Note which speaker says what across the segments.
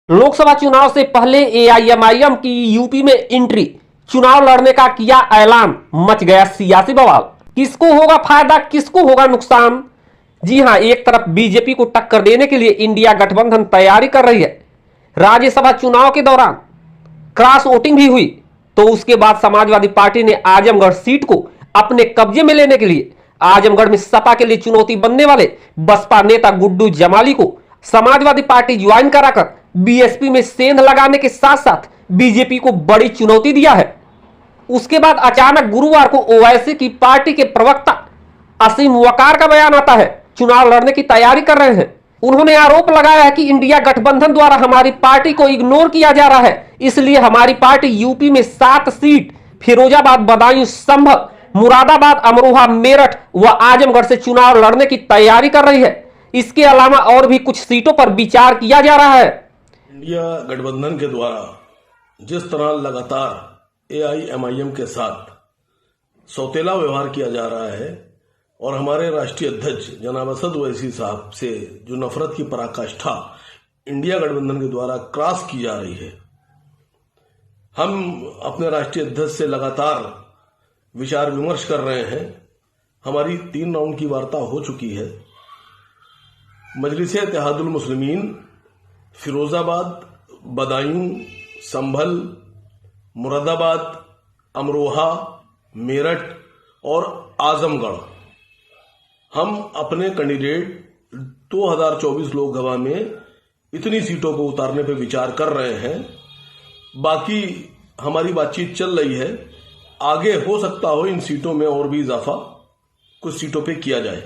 Speaker 1: लोकसभा चुनाव से पहले एआईएमआईएम की यूपी में एंट्री, चुनाव लड़ने का किया ऐलान, मच गया सियासी बवाल। किसको होगा फायदा, किसको होगा नुकसान? जी हां, एक तरफ बीजेपी को टक्कर देने के लिए इंडिया गठबंधन तैयारी कर रही है। राज्यसभा चुनाव के दौरान क्रॉस वोटिंग भी हुई, तो उसके बाद समाजवादी पार्टी ने आजमगढ़ सीट को अपने कब्जे में लेने के लिए आजमगढ़ में सपा के लिए चुनौती बनने वाले बसपा नेता गुड्डू जमाली को समाजवादी पार्टी ज्वाइन कराकर बीएसपी में सेंध लगाने के साथ साथ बीजेपी को बड़ी चुनौती दिया है। उसके बाद अचानक गुरुवार को ओवैसी की पार्टी के प्रवक्ता असीम वकार का बयान आता है, चुनाव लड़ने की तैयारी कर रहे हैं। उन्होंने आरोप लगाया है कि इंडिया गठबंधन द्वारा हमारी पार्टी को इग्नोर किया जा रहा है, इसलिए हमारी पार्टी यूपी में 7 सीट फिरोजाबाद, बदायूं, संभल, मुरादाबाद, अमरोहा, मेरठ व आजमगढ़ से चुनाव लड़ने की तैयारी कर रही है। इसके अलावा और भी कुछ सीटों पर विचार किया जा रहा है।
Speaker 2: इंडिया गठबंधन के द्वारा जिस तरह लगातार एआईएमआईएम के साथ सौतेला व्यवहार किया जा रहा है और हमारे राष्ट्रीय अध्यक्ष जनाब असद ओवैसी साहब से जो नफरत की पराकाष्ठा इंडिया गठबंधन के द्वारा क्रॉस की जा रही है, हम अपने राष्ट्रीय अध्यक्ष से लगातार विचार विमर्श कर रहे हैं। हमारी 3 राउंड की वार्ता हो चुकी है। मजलिस इत्तेहादुल मुस्लिमीन फिरोजाबाद, बदायूं, संभल, मुरादाबाद, अमरोहा, मेरठ और आजमगढ़, हम अपने कैंडिडेट 2024 लोकसभा में इतनी सीटों को उतारने पर विचार कर रहे हैं। बाकी हमारी बातचीत चल रही है, आगे हो सकता हो इन सीटों में और भी इजाफा कुछ सीटों पे किया जाए।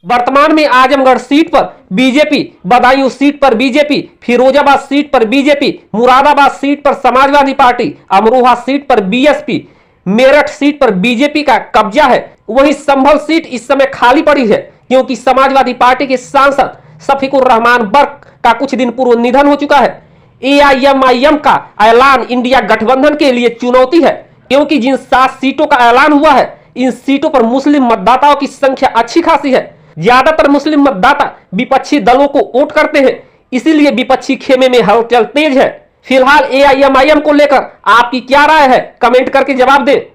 Speaker 1: वर्तमान में आजमगढ़ सीट पर बीजेपी, बदायूं सीट पर बीजेपी, फिरोजाबाद सीट पर बीजेपी, मुरादाबाद सीट पर समाजवादी पार्टी, अमरोहा सीट पर बीएसपी, मेरठ सीट पर बीजेपी का कब्जा है। वहीं संभल सीट इस समय खाली पड़ी है क्योंकि समाजवादी पार्टी के सांसद शफीकुर रहमान बर्क का कुछ दिन पूर्व निधन हो चुका है। एआईएमआईएम का ऐलान इंडिया गठबंधन के लिए चुनौती है क्योंकि जिन 7 सीटों का ऐलान हुआ है, इन सीटों पर मुस्लिम मतदाताओं की संख्या अच्छी खासी है। ज्यादातर मुस्लिम मतदाता विपक्षी दलों को वोट करते हैं, इसीलिए विपक्षी खेमे में हलचल तेज है। फिलहाल एआईएमआईएम को लेकर आपकी क्या राय है, कमेंट करके जवाब दें।